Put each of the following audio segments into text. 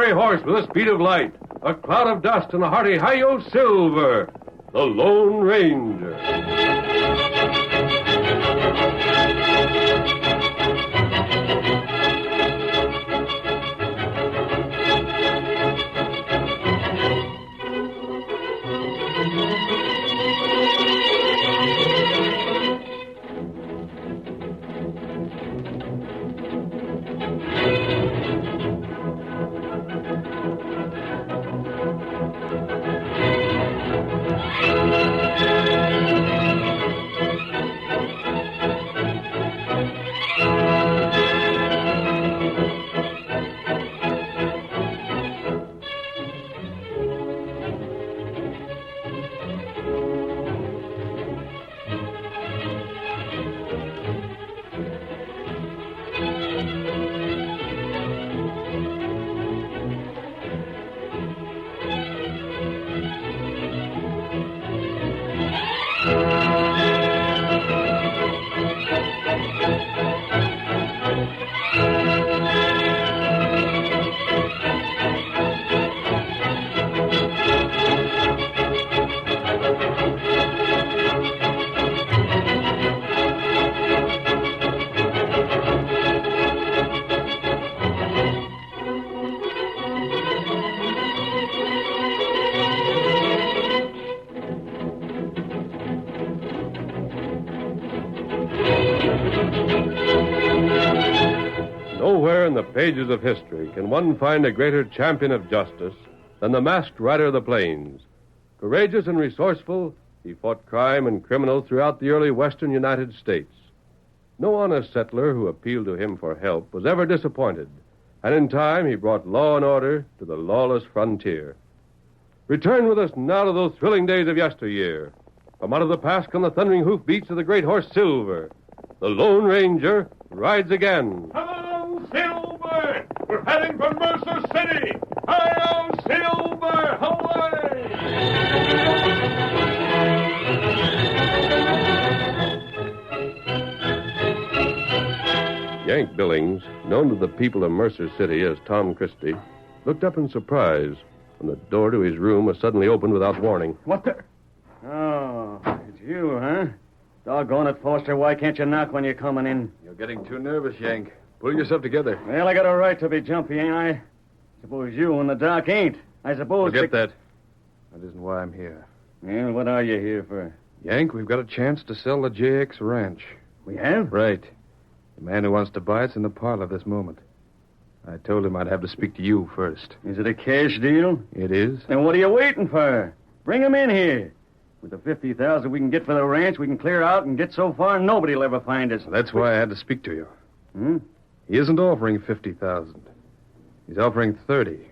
fiery horse with the speed of light, a cloud of dust, and a hearty hi-yo silver, the Lone Ranger. Nowhere in the pages of history can one find a greater champion of justice than the masked rider of the plains. Courageous and resourceful, he fought crime and criminals throughout the early western United States. No honest settler who appealed to him for help was ever disappointed, and in time he brought law and order to the lawless frontier. Return with us now to those thrilling days of yesteryear. From out of the past come the thundering hoofbeats of the great horse Silver. The Lone Ranger rides again. Hello, Silver! We're heading for Mercer City! Hi-yo, Silver! Away! Yank Billings, known to the people of Mercer City as Tom Christy, looked up in surprise when the door to his room was suddenly opened without warning. What the... Oh, it's you, huh? Doggone it, Foster. Why can't you knock when you're coming in? You're getting too nervous, Yank. Pull yourself together. Well, I got a right to be jumpy, ain't I? Suppose you and the doc ain't. I suppose... Forget that. That isn't why I'm here. Well, what are you here for? Yank, we've got a chance to sell the JX ranch. We have? Right. The man who wants to buy it's in the parlor this moment. I told him I'd have to speak to you first. Is it a cash deal? It is. Then what are you waiting for? Bring him in here. With the $50,000 we can get for the ranch, we can clear out and get so far nobody'll ever find us. That's why I had to speak to you. Hmm? He isn't offering $50,000. He's offering $30,000.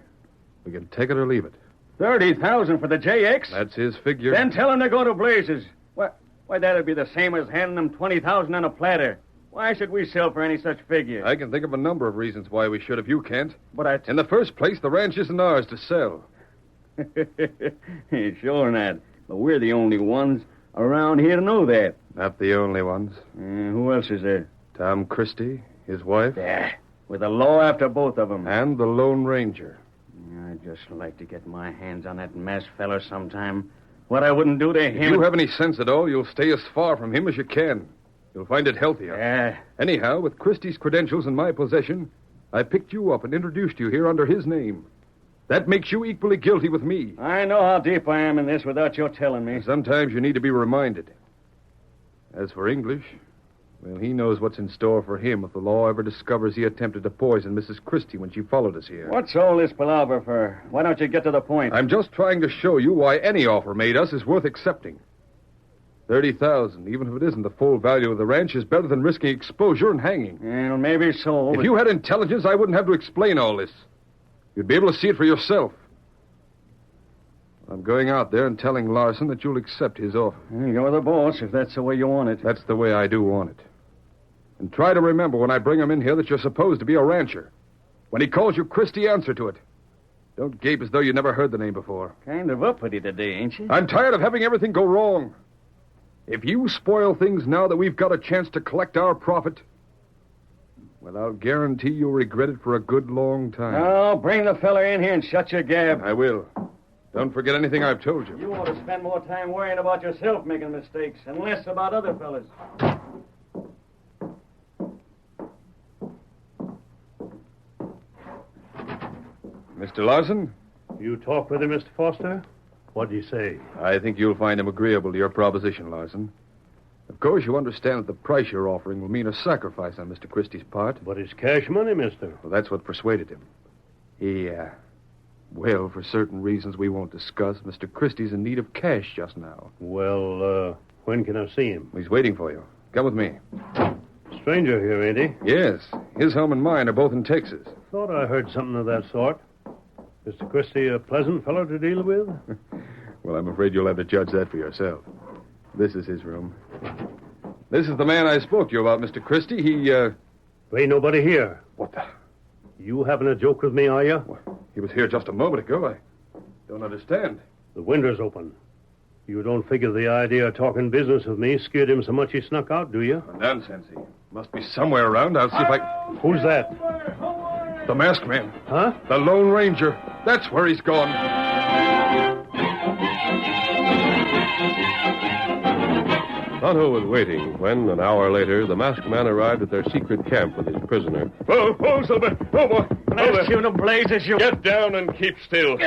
We can take it or leave it. $30,000 for the JX? That's his figure. Then tell him to go to blazes. Why, that'd be the same as handing him $20,000 on a platter. Why should we sell for any such figure? I can think of a number of reasons why we should if you can't. But In the first place, the ranch isn't ours to sell. Sure not. But we're the only ones around here to know that. Not the only ones. Who else is there? Tom Christy, his wife. Yeah, with the law after both of them. And the Lone Ranger. I'd just like to get my hands on that masked feller sometime. What I wouldn't do to him... If you have any sense at all, you'll stay as far from him as you can. You'll find it healthier. Yeah. Anyhow, with Christy's credentials in my possession, I picked you up and introduced you here under his name. That makes you equally guilty with me. I know how deep I am in this without your telling me. Sometimes you need to be reminded. As for English, well, he knows what's in store for him if the law ever discovers he attempted to poison Mrs. Christy when she followed us here. What's all this palaver for? Why don't you get to the point? I'm just trying to show you why any offer made us is worth accepting. $30,000, even if it isn't the full value of the ranch, is better than risking exposure and hanging. Well, maybe so. If you had intelligence, I wouldn't have to explain all this. You'd be able to see it for yourself. I'm going out there and telling Larson that you'll accept his offer. You're the boss, if that's the way you want it. That's the way I do want it. And try to remember when I bring him in here that you're supposed to be a rancher. When he calls you Christy, answer to it. Don't gape as though you never heard the name before. Kind of uppity today, ain't you? I'm tired of having everything go wrong. If you spoil things now that we've got a chance to collect our profit, Well, I'll guarantee you'll regret it for a good long time. Now, bring the fella in here and shut your gab. I will. Don't forget anything I've told you. You ought to spend more time worrying about yourself making mistakes and less about other fellas. Mr. Larson, You talk with him, Mr. Foster? What'd he say? I think you'll find him agreeable to your proposition, Larson. Of course, you understand that the price you're offering will mean a sacrifice on Mr. Christie's part. But it's cash money, mister. Well, that's what persuaded him. Well, for certain reasons we won't discuss, Mr. Christie's in need of cash just now. Well, when can I see him? He's waiting for you. Come with me. Stranger here, ain't he? Yes. His home and mine are both in Texas. Thought I heard something of that sort. Mr. Christie a pleasant fellow to deal with? Well, I'm afraid you'll have to judge that for yourself. This is his room. This is the man I spoke to you about, Mr. Christie. There ain't nobody here. What the... You having a joke with me, are you? Well, he was here just a moment ago. I don't understand. The window's open. You don't figure the idea of talking business with me scared him so much he snuck out, do you? Nonsense. He must be somewhere around. I'll see if I... Who's that? The masked man. Huh? The Lone Ranger. That's where he's gone. Tonto was waiting when, an hour later, the masked man arrived at their secret camp with his prisoner. Oh, Silver. Oh, boy. Blast you to blazes, you... Get down and keep still.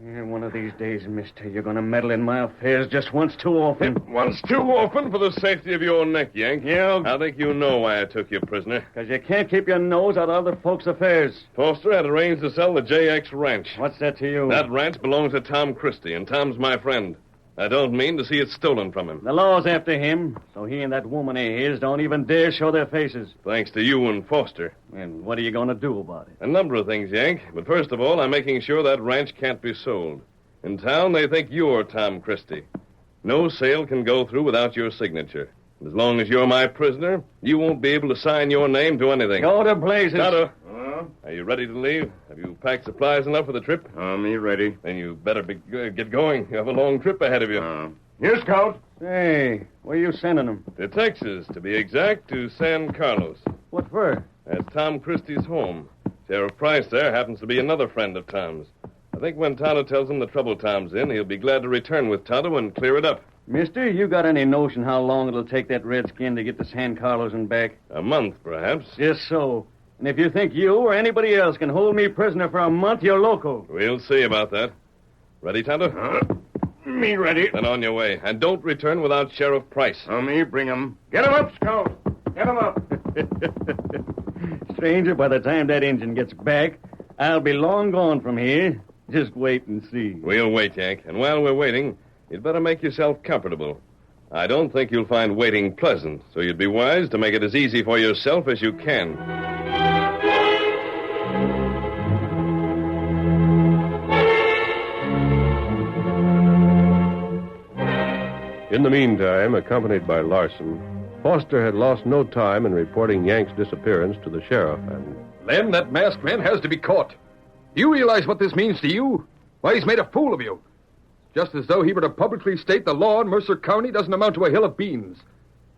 One of these days, mister, you're going to meddle in my affairs just once too often. Once too often for the safety of your neck, Yank. Yeah. I think you know why I took you prisoner. Because you can't keep your nose out of other folks' affairs. Foster had arranged to sell the JX ranch. What's that to you? That ranch belongs to Tom Christie, and Tom's my friend. I don't mean to see it stolen from him. The law's after him, so he and that woman of his don't even dare show their faces. Thanks to you and Foster. And what are you going to do about it? A number of things, Yank. But first of all, I'm making sure that ranch can't be sold. In town, they think you're Tom Christie. No sale can go through without your signature. As long as you're my prisoner, you won't be able to sign your name to anything. Go to blazes. Tonto, are you ready to leave? Have you packed supplies enough for the trip? Me ready. Then you better get going. You have a long trip ahead of you. Here, Scout. Hey, where you sending them? To Texas, to be exact, to San Carlos. What for? That's Tom Christie's home. Sheriff Price there happens to be another friend of Tom's. I think when Tonto tells him the trouble Tom's in, he'll be glad to return with Tonto and clear it up. Mister, you got any notion how long it'll take that redskin to get to San Carlos and back? A month, perhaps. Just so. And if you think you or anybody else can hold me prisoner for a month, you're loco. We'll see about that. Ready, Tonto? Me ready. Then on your way. And don't return without Sheriff Price. Me bring 'em. Get 'em up, Scout. Get 'em up. Stranger, by the time that engine gets back, I'll be long gone from here. Just wait and see. We'll wait, Yank. And while we're waiting, you'd better make yourself comfortable. I don't think you'll find waiting pleasant, so you'd be wise to make it as easy for yourself as you can. In the meantime, accompanied by Larson, Foster had lost no time in reporting Yank's disappearance to the sheriff, and... Lem, that masked man has to be caught. Do you realize what this means to you? Why, he's made a fool of you. Just as though he were to publicly state the law in Mercer County doesn't amount to a hill of beans.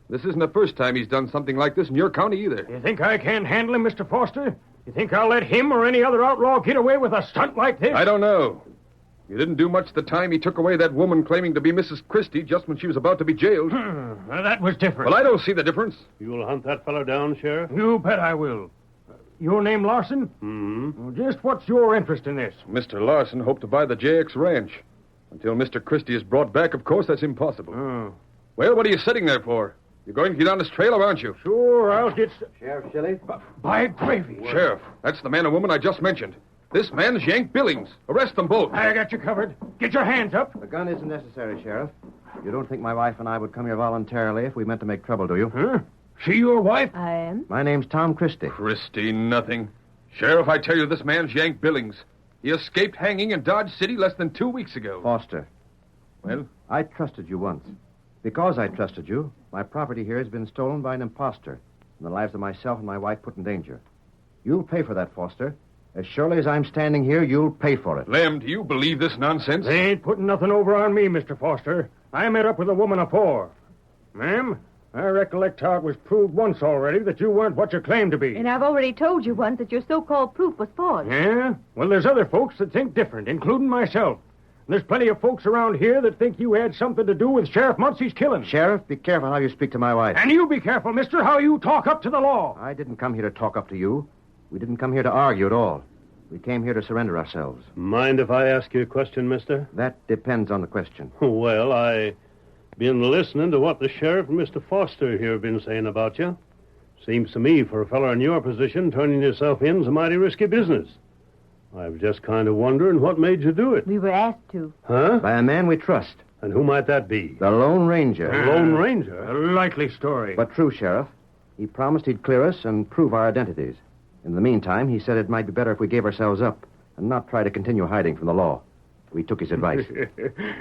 This isn't the first time he's done something like this in your county either. You think I can't handle him, Mr. Foster? You think I'll let him or any other outlaw get away with a stunt like this? I don't know. You didn't do much the time he took away that woman claiming to be Mrs. Christie just when she was about to be jailed. Well, that was different. Well, I don't see the difference. You'll hunt that fellow down, Sheriff? You bet I will. Your name Larson? Mm-hmm. Well, just what's your interest in this? Mr. Larson hoped to buy the JX ranch. Until Mr. Christie is brought back, of course, that's impossible. Oh. Well, what are you sitting there for? You're going to get on this trail, or aren't you? Sure, I'll get... Sheriff Shelley? By gravy. Sheriff, that's the man and woman I just mentioned. This man's Yank Billings. Arrest them both. I got you covered. Get your hands up. The gun isn't necessary, Sheriff. You don't think my wife and I would come here voluntarily if we meant to make trouble, do you? Huh? She your wife? I am. My name's Tom Christie. Christie, nothing. Sheriff, I tell you, this man's Yank Billings. He escaped hanging in Dodge City less than 2 weeks ago. Foster. Well? I trusted you once. Because I trusted you, my property here has been stolen by an imposter, and the lives of myself and my wife put in danger. You'll pay for that, Foster. As surely as I'm standing here, you'll pay for it. Lem, do you believe this nonsense? They ain't putting nothing over on me, Mr. Foster. I met up with a woman afore. Ma'am, I recollect how it was proved once already that you weren't what you claimed to be. And I've already told you once that your so-called proof was false. Yeah? Well, there's other folks that think different, including myself. There's plenty of folks around here that think you had something to do with Sheriff Munsey's killing. Sheriff, be careful how you speak to my wife. And you be careful, mister, how you talk up to the law. I didn't come here to talk up to you. We didn't come here to argue at all. We came here to surrender ourselves. Mind if I ask you a question, mister? That depends on the question. Well, I been listening to what the sheriff and Mr. Foster here have been saying about you. Seems to me, for a fellow in your position, turning yourself in's a mighty risky business. I was just kind of wondering what made you do it. We were asked to. Huh? By a man we trust. And who might that be? The Lone Ranger. The Lone Ranger? A likely story. But true, Sheriff. He promised he'd clear us and prove our identities. In the meantime, he said it might be better if we gave ourselves up and not try to continue hiding from the law. We took his advice.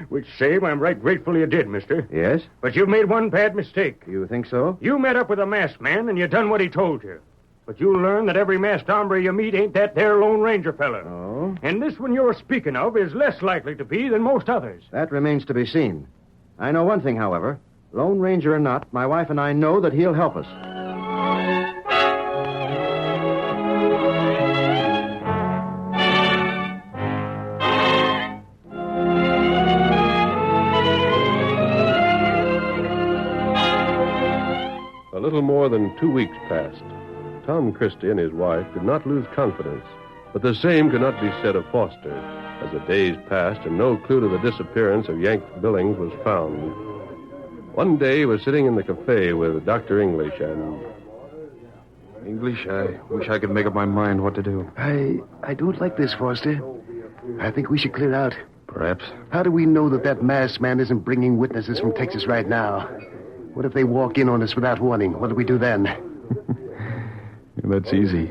Which same I'm right grateful you did, mister. Yes? But you've made one bad mistake. You think so? You met up with a masked man and you done what he told you. But you'll learn that every masked hombre you meet ain't that there Lone Ranger fella. Oh? And this one you're speaking of is less likely to be than most others. That remains to be seen. I know one thing, however. Lone Ranger or not, my wife and I know that he'll help us. A little more than 2 weeks passed. Tom Christy and his wife did not lose confidence, but the same could not be said of Foster, as the days passed and no clue to the disappearance of Yank Billings was found. One day he was sitting in the cafe with Dr. English and... English, I wish I could make up my mind what to do. I don't like this, Foster. I think we should clear out. Perhaps. How do we know that masked man isn't bringing witnesses from Texas right now? What if they walk in on us without warning? What do we do then? That's easy.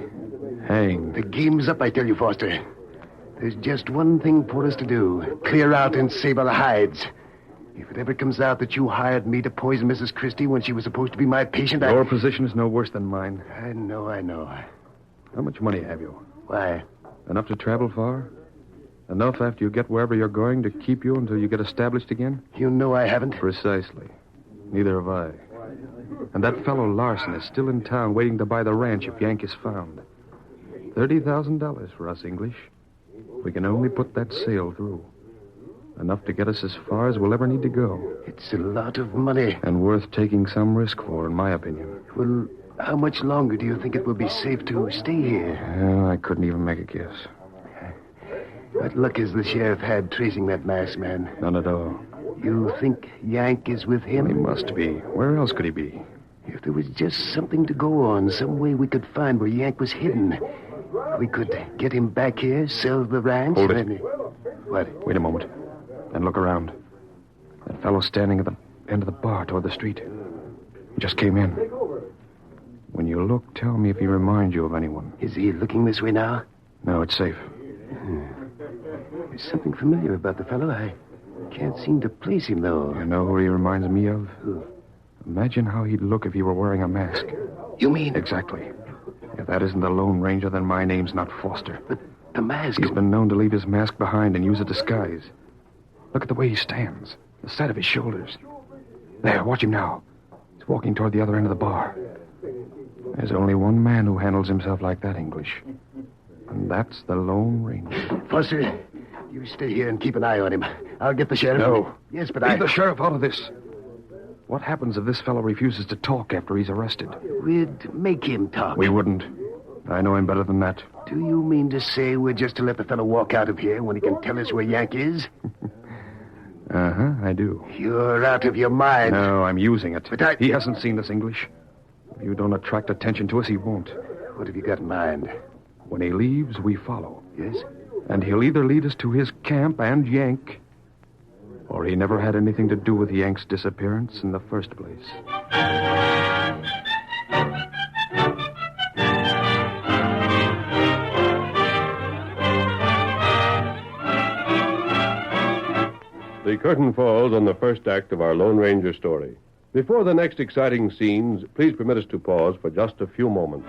Hang. The game's up, I tell you, Foster. There's just one thing for us to do. Clear out and save our hides. If it ever comes out that you hired me to poison Mrs. Christie when she was supposed to be my patient, Your position is no worse than mine. I know. How much money have you? Why? Enough to travel far? Enough after you get wherever you're going to keep you until you get established again? You know I haven't. Precisely. Neither have I. And that fellow Larson is still in town waiting to buy the ranch if Yank is found. $30,000 for us English. We can only put that sale through. Enough to get us as far as we'll ever need to go. It's a lot of money. And worth taking some risk for, in my opinion. Well, how much longer do you think it will be safe to stay here? Well, I couldn't even make a guess. What luck has the sheriff had tracing that masked man? None at all. You think Yank is with him? He must be. Where else could he be? If there was just something to go on, some way we could find where Yank was hidden. We could get him back here, sell the ranch. Hold it. What? Wait a moment. And look around. That fellow standing at the end of the bar toward the street. He just came in. When you look, tell me if he reminds you of anyone. Is he looking this way now? No, it's safe. There's something familiar about the fellow. I can't seem to place him, though. You know who he reminds me of? Who? Imagine how he'd look if he were wearing a mask. You mean? Exactly. If that isn't the Lone Ranger, then my name's not Foster. But the mask... He's been known to leave his mask behind and use a disguise. Look at the way he stands. The sight of his shoulders. There, watch him now. He's walking toward the other end of the bar. There's only one man who handles himself like that, English. And that's the Lone Ranger. Foster, you stay here and keep an eye on him. I'll get the sheriff. No. Yes, but Leave the sheriff out of this. What happens if this fellow refuses to talk after he's arrested? We'd make him talk. We wouldn't. I know him better than that. Do you mean to say we're just to let the fellow walk out of here when he can tell us where Yank is? Uh-huh, I do. You're out of your mind. No, I'm using it. But He hasn't seen this English. If you don't attract attention to us, he won't. What have you got in mind? When he leaves, we follow. Yes? And he'll either lead us to his camp and Yank, or he never had anything to do with Yank's disappearance in the first place. The curtain falls on the first act of our Lone Ranger story. Before the next exciting scenes, please permit us to pause for just a few moments.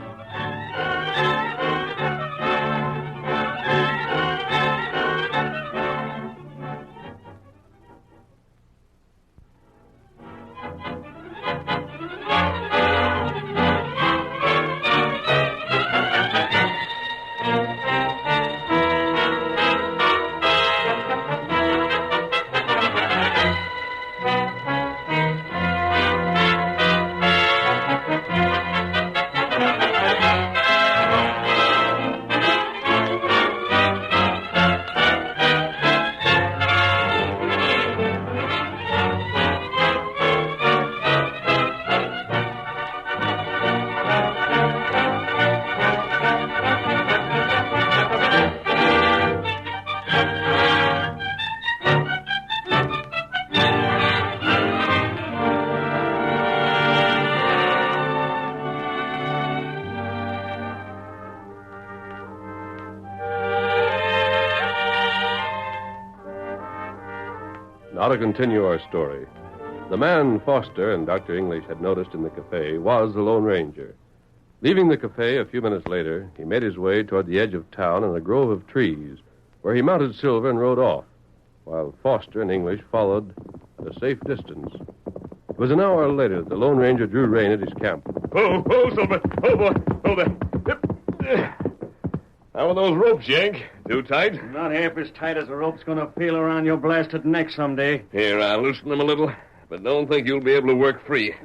Now to continue our story. The man Foster and Dr. English had noticed in the cafe was the Lone Ranger. Leaving the cafe a few minutes later, he made his way toward the edge of town in a grove of trees, where he mounted Silver and rode off, while Foster and English followed at a safe distance. It was an hour later that the Lone Ranger drew rein at his camp. Oh, Silver. Oh, boy. Oh, there. How are those ropes, Yank? Too tight? Not half as tight as a rope's going to feel around your blasted neck someday. Here, I'll loosen them a little, but don't think you'll be able to work free.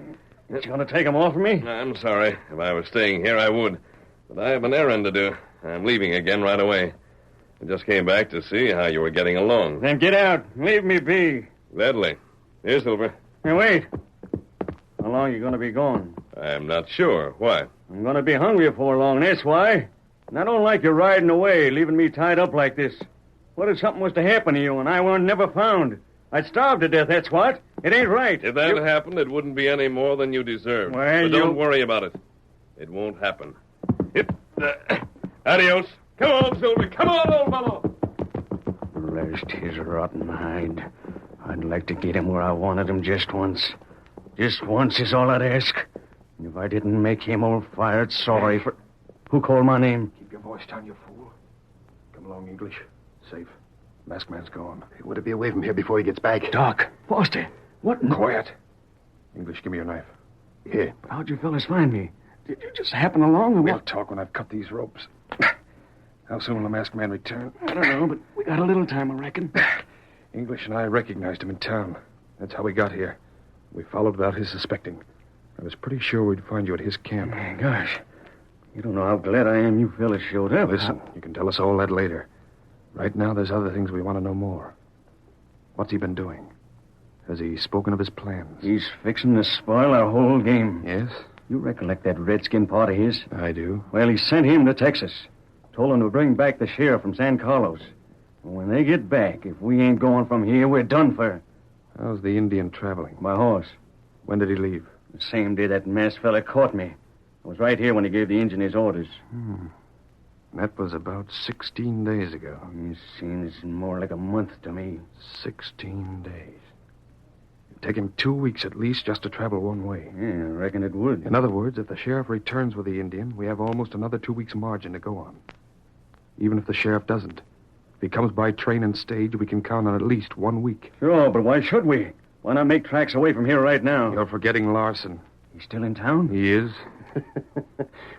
You going to take them off of me? I'm sorry. If I was staying here, I would. But I have an errand to do. I'm leaving again right away. I just came back to see how you were getting along. Then get out. Leave me be. Gladly. Here, Silver. Hey, wait. How long are you going to be gone? I'm not sure. Why? I'm going to be hungry before long, that's why. And I don't like you riding away, leaving me tied up like this. What if something was to happen to you and I weren't never found? I'd starve to death, that's what. It ain't right. If that happened, it wouldn't be any more than you deserve. Well, but don't worry about it. It won't happen. Adios. Come on, Silver. Come on, old fellow. Blast his rotten hide. I'd like to get him where I wanted him just once. Just once is all I'd ask. And if I didn't make him all fired sorry for... Who called my name? Keep your voice down, you fool. Come along, English. Safe. Masked man's gone. He would be away from here before he gets back. Doc. Foster. What? Quiet. English, give me your knife. Here. But how'd you fellas find me? Did you just happen along or We'll what? talk when I've cut these ropes. How soon will the masked man return? I don't know, but we got a little time, I reckon. English and I recognized him in town. That's how we got here. We followed without his suspecting. I was pretty sure we'd find you at his camp. My gosh. You don't know how glad I am you fellas showed up. Listen, you can tell us all that later. Right now, there's other things we want to know more. What's he been doing? Has he spoken of his plans? He's fixing to spoil our whole game. Yes? You recollect that redskin part of his? I do. Well, he sent him to Texas. Told him to bring back the sheriff from San Carlos. And when they get back, if we ain't going from here, we're done for. How's the Indian traveling? My horse. When did he leave? The same day that masked fella caught me. I was right here when he gave the Indian his orders. That was about 16 days ago. It seems more like a month to me. 16 days. It'd take him 2 weeks at least just to travel one way. Yeah, I reckon it would. In other words, if the sheriff returns with the Indian, we have almost another 2 weeks' margin to go on. Even if the sheriff doesn't. If he comes by train and stage, we can count on at least 1 week. Sure, but why should we? Why not make tracks away from here right now? You're forgetting Larson. He's still in town? He is.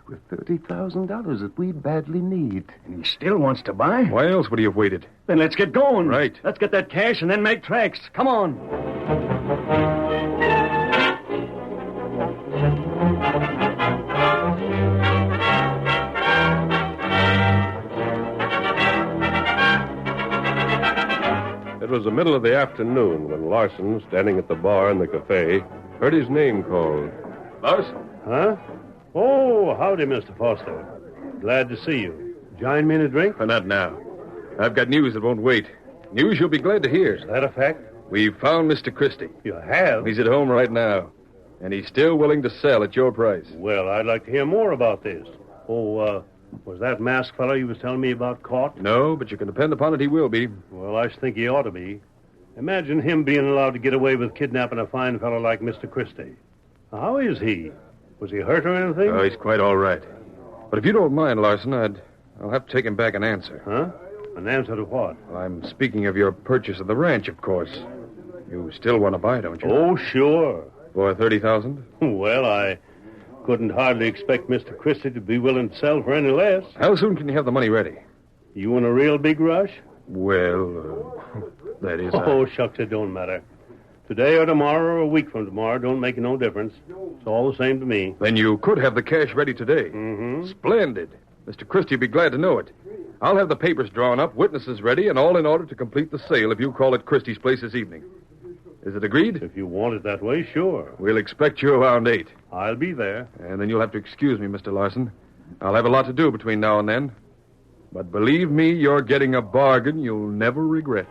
With $30,000 that we badly need. And he still wants to buy? Why else would he have waited? Then let's get going. Right. Let's get that cash and then make tracks. Come on. It was the middle of the afternoon when Larson, standing at the bar in the cafe, heard his name called. Larson? Huh? Oh, howdy, Mr. Foster. Glad to see you. Join me in a drink? Not now. I've got news that won't wait. News you'll be glad to hear. Is that a fact? We've found Mr. Christy. You have? He's at home right now. And he's still willing to sell at your price. Well, I'd like to hear more about this. Oh, was that masked fellow you was telling me about caught? No, but you can depend upon it he will be. Well, I think he ought to be. Imagine him being allowed to get away with kidnapping a fine fellow like Mr. Christy. How is he? Was he hurt or anything? Oh, he's quite all right. But if you don't mind, Larson, I'll have to take him back an answer. Huh? An answer to what? Well, I'm speaking of your purchase of the ranch, of course. You still want to buy, don't you? Oh, sure. For $30,000? Well, I couldn't hardly expect Mr. Christy to be willing to sell for any less. How soon can you have the money ready? You in a real big rush? Well, that is... Oh, shucks, it don't matter. Today or tomorrow or a week from tomorrow don't make no difference. It's all the same to me. Then you could have the cash ready today. Mm-hmm. Splendid. Mr. Christie will be glad to know it. I'll have the papers drawn up, witnesses ready, and all in order to complete the sale if you call at Christie's place this evening. Is it agreed? If you want it that way, sure. We'll expect you around 8. I'll be there. And then you'll have to excuse me, Mr. Larson. I'll have a lot to do between now and then. But believe me, you're getting a bargain you'll never regret.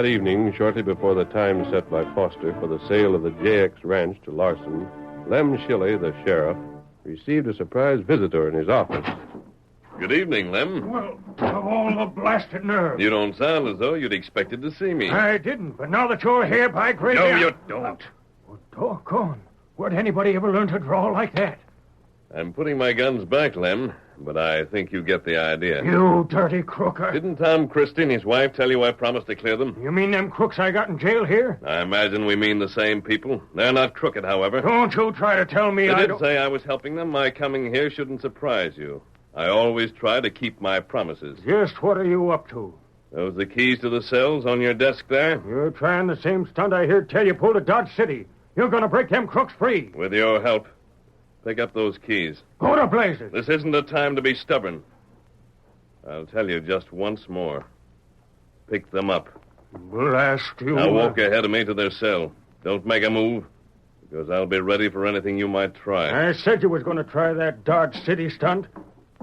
That evening, shortly before the time set by Foster for the sale of the JX Ranch to Larson, Lem Shilley, the sheriff, received a surprise visitor in his office. Good evening, Lem. Well, of all the blasted nerve. You don't sound as though you'd expected to see me. I didn't, but now that you're here, by great... No, you don't. Well, doggone. Where'd anybody ever learn to draw like that? I'm putting my guns back, Lem, but I think you get the idea. You dirty crooker. Didn't Tom Christy and his wife tell you I promised to clear them? You mean them crooks I got in jail here? I imagine we mean the same people. They're not crooked, however. Don't you try to tell me They I did don't... say I was helping them. My coming here shouldn't surprise you. I always try to keep my promises. Just what are you up to? Those the keys to the cells on your desk there? You're trying the same stunt I heard tell you pulled at Dodge City. You're going to break them crooks free. With your help. Pick up those keys. Go to blazes. This isn't a time to be stubborn. I'll tell you just once more. Pick them up. Blast you. Now walk ahead of me to their cell. Don't make a move, because I'll be ready for anything you might try. I said you was going to try that Dodge City stunt.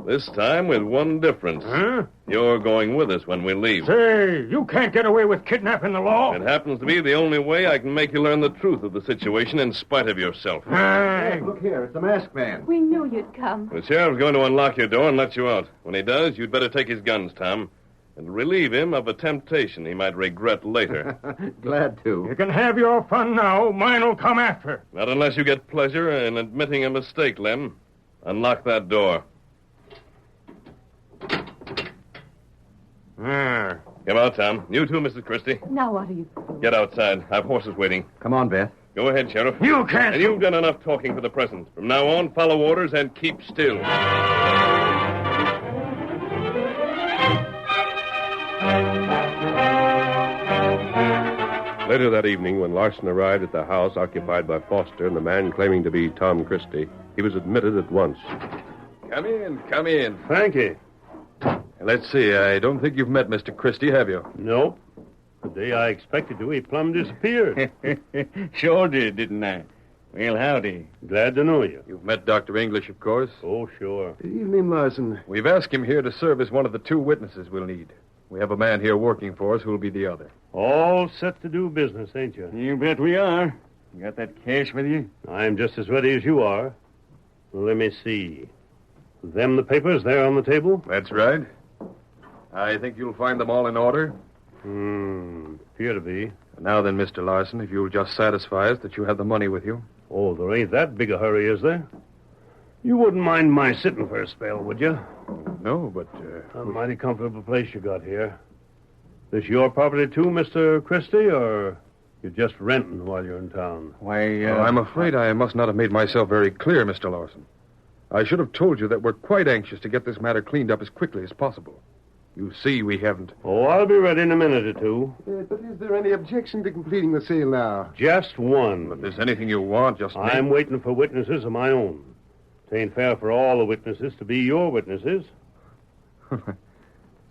This time with one difference. Huh? You're going with us when we leave. Say, you can't get away with kidnapping the law. It happens to be the only way I can make you learn the truth of the situation in spite of yourself. Hey, look here. It's the masked man. We knew you'd come. The sheriff's going to unlock your door and let you out. When he does, you'd better take his guns, Tom, and relieve him of a temptation he might regret later. Glad to. You can have your fun now. Mine'll come after. Not unless you get pleasure in admitting a mistake, Lem. Unlock that door. Come out, Tom. You too, Mrs. Christie. Now what are you doing? Get outside. I've horses waiting. Come on, Beth. Go ahead, Sheriff. You can't. And you've done enough talking for the present. From now on, follow orders and keep still. Later that evening, when Larson arrived at the house occupied by Foster and the man claiming to be Tom Christie, he was admitted at once. Come in, come in. Thank you. Let's see, I don't think you've met Mr. Christie, have you? Nope. The day I expected to, he plumb disappeared. Sure did, didn't I? Well, howdy. Glad to know you. You've met Dr. English, of course. Oh, sure. Evening, Larson. We've asked him here to serve as one of the two witnesses we'll need. We have a man here working for us who'll be the other. All set to do business, ain't you? You bet we are. You got that cash with you? I'm just as ready as you are. Let me see. Them the papers there on the table? That's right. I think you'll find them all in order. Appear to be. Now then, Mr. Larson, if you'll just satisfy us that you have the money with you. Oh, there ain't that big a hurry, is there? You wouldn't mind my sitting for a spell, would you? No, but... A mighty comfortable place you got here. This your property, too, Mr. Christie, or you're just renting while you're in town? Why, I'm afraid I must not have made myself very clear, Mr. Larson. I should have told you that we're quite anxious to get this matter cleaned up as quickly as possible. You see, we haven't... Oh, I'll be ready in a minute or two. But is there any objection to completing the sale now? Just one. If there's anything you want, just... I'm waiting for witnesses of my own. It ain't fair for all the witnesses to be your witnesses.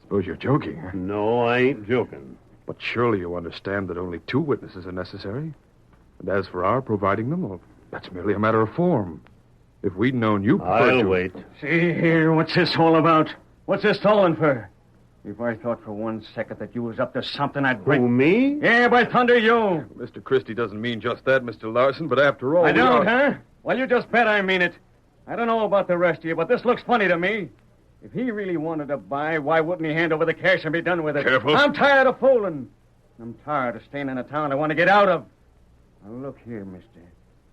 Suppose you're joking. No, I ain't joking. But surely you understand that only two witnesses are necessary. And as for our providing them, well, that's merely a matter of form. If we'd known you preferred I'll to... wait. See here, what's this all about? What's this stalling for? If I thought for one second that you was up to something, I'd break... Who, me? Yeah, by thunder, you. Mr. Christie doesn't mean just that, Mr. Larson, but after all... I we don't, are... huh? Well, you just bet I mean it. I don't know about the rest of you, but this looks funny to me. If he really wanted to buy, why wouldn't he hand over the cash and be done with it? Careful. I'm tired of fooling. I'm tired of staying in a town I want to get out of. Now, look here, mister.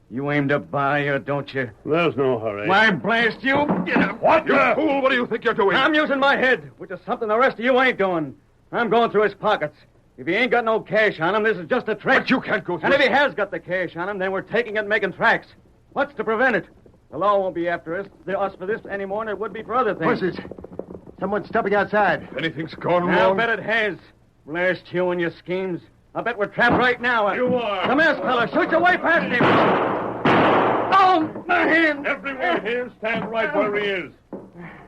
You aim to buy, or don't you? There's no hurry. Why, blast you! What? You fool! What do you think you're doing? I'm using my head, which is something the rest of you ain't doing. I'm going through his pockets. If he ain't got no cash on him, this is just a trick. But you can't go through... And if he has got the cash on him, then we're taking it and making tracks. What's to prevent it? The law won't be after us for this any more than it would be for other things. Horses. Someone's stopping outside. Anything's gone wrong. I'll bet it has. Blast you and your schemes. I bet we're trapped right now. You are. The masked fella, shoot your way past him. Oh, my hand. Everyone here stand right where he is.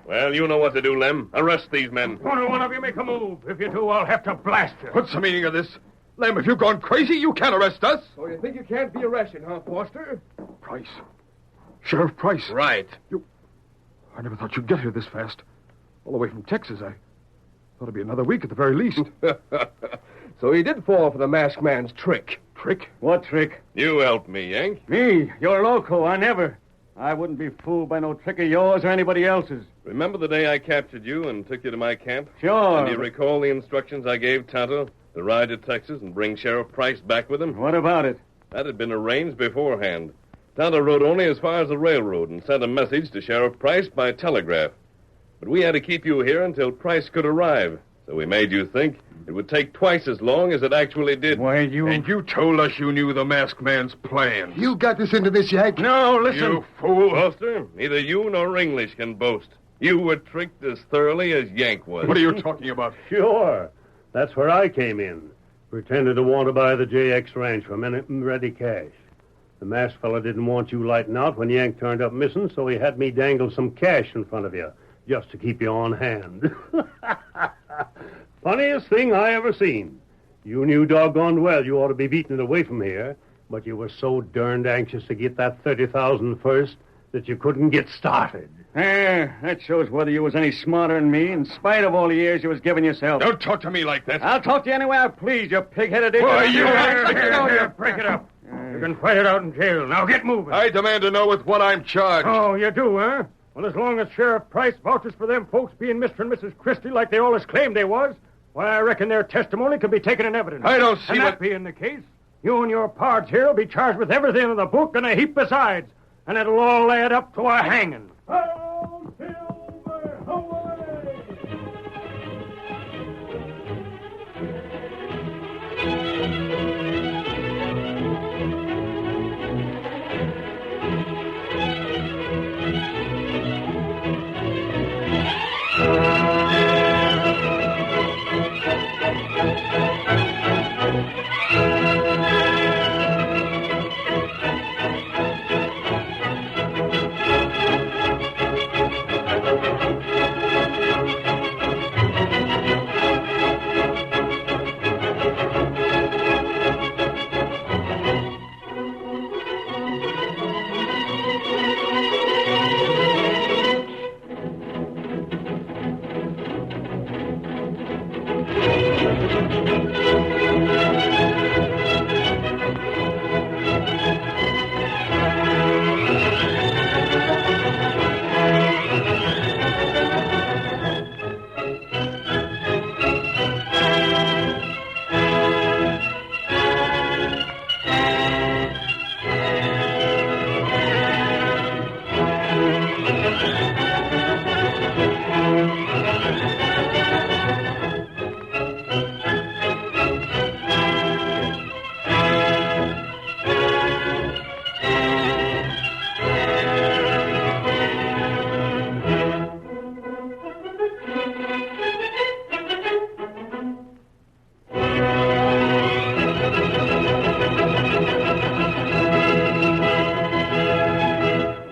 Well, you know what to do, Lem. Arrest these men. Only one of you make a move. If you do, I'll have to blast you. What's the meaning of this? Lem, if you've gone crazy, you can't arrest us. So you think you can't be arrested, huh, Foster? Price. Sheriff Price. Right. I never thought you'd get here this fast. All the way from Texas. I thought it'd be another week at the very least. So he did fall for the masked man's trick. Trick? What trick? You helped me, Yank. Me? You're loco. I wouldn't be fooled by no trick of yours or anybody else's. Remember the day I captured you and took you to my camp? Sure. And do you recall the instructions I gave Tonto to ride to Texas and bring Sheriff Price back with him? What about it? That had been arranged beforehand. Tonto rode only as far as the railroad and sent a message to Sheriff Price by telegraph. But we had to keep you here until Price could arrive. So we made you think it would take twice as long as it actually did. Why, you... And you told us you knew the masked man's plan. You got us into this, Yank. No, listen. You fool. Foster, neither you nor English can boast. You were tricked as thoroughly as Yank was. What are you talking about? Sure. That's where I came in. Pretended to want to buy the JX Ranch for minute and ready cash. The masked fella didn't want you lighting out when Yank turned up missing, so he had me dangle some cash in front of you, just to keep you on hand. Funniest thing I ever seen. You knew doggone well you ought to be beating it away from here, but you were so darned anxious to get that $30,000 first that you couldn't get started. That shows whether you was any smarter than me, in spite of all the years you was giving yourself. Don't talk to me like that. I'll talk to you any way I please, you pig-headed idiot. Why, you... Here, break it up. You can fight it out in jail. Now get moving. I demand to know with what I'm charged. Oh, you do, huh? Well, as long as Sheriff Price vouches for them folks being Mr. and Mrs. Christy like they always claimed they was, why, I reckon their testimony could be taken in evidence. I don't see and that being the case, you and your pards here will be charged with everything in the book and a heap besides, and it'll all add up to a hanging. Hail, Silver, away!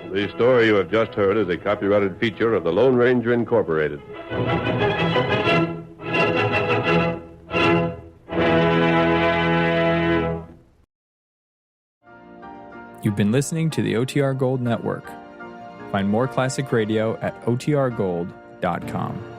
The story you have just heard is a copyrighted feature of the Lone Ranger Incorporated. You've been listening to the OTR Gold Network. Find more classic radio at otrgold.com.